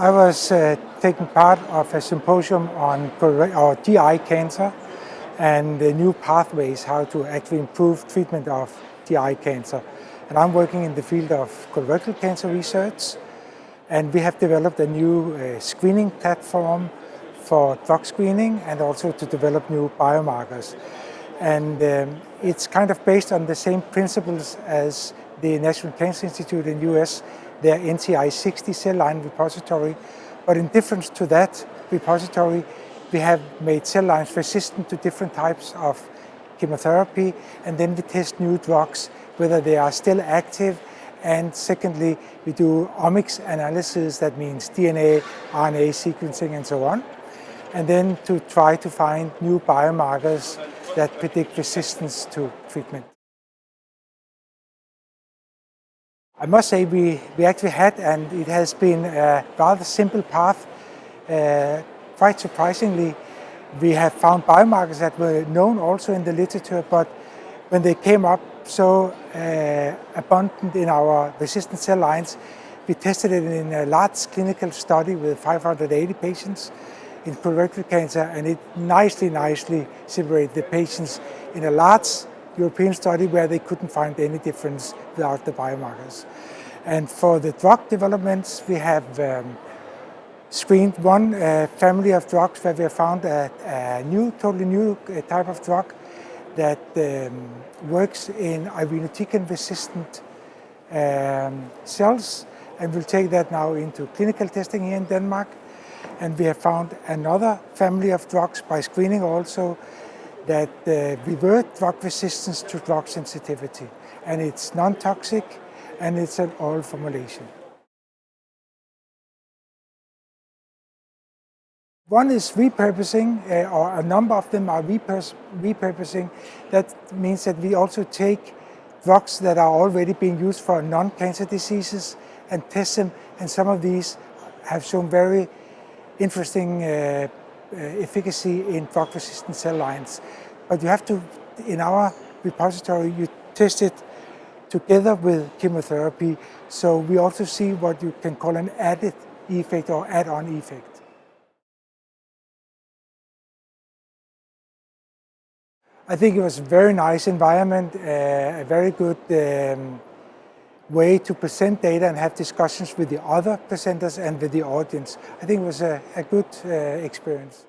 I was taking part of a symposium on GI cancer and the new pathways how to actually improve treatment of GI cancer. And I'm working in the field of colorectal cancer research, and we have developed a new screening platform for drug screening and also to develop new biomarkers. And it's kind of based on the same principles as the National Cancer Institute in the US, their NCI-60 cell line repository. But in difference to that repository, we have made cell lines resistant to different types of chemotherapy, and then we test new drugs, whether they are still active. And secondly, we do omics analysis, that means DNA, RNA sequencing, and so on. And then to try to find new biomarkers that predict resistance to treatment. I must say we actually had, and it has been a rather simple path. Quite surprisingly, we have found biomarkers that were known also in the literature, but when they came up so abundant in our resistant cell lines, we tested it in a large clinical study with 580 patients in colorectal cancer, and it nicely separated the patients in a large European study where they couldn't find any difference without the biomarkers. And for the drug developments, we have screened one family of drugs where we have found a totally new type of drug that works in irinotecan-resistant cells, and we'll take that now into clinical testing here in Denmark. And we have found another family of drugs by screening also that revert drug resistance to drug sensitivity. And it's non-toxic, and it's an oral formulation. One is repurposing, or a number of them are repurposing. That means that we also take drugs that are already being used for non-cancer diseases and test them, and some of these have shown very interesting efficacy in drug-resistant cell lines. But you have to, in our repository, you test it together with chemotherapy, so we also see what you can call an added effect or add-on effect. I think it was a very nice environment, a very good way to present data and have discussions with the other presenters and with the audience. I think it was a good experience.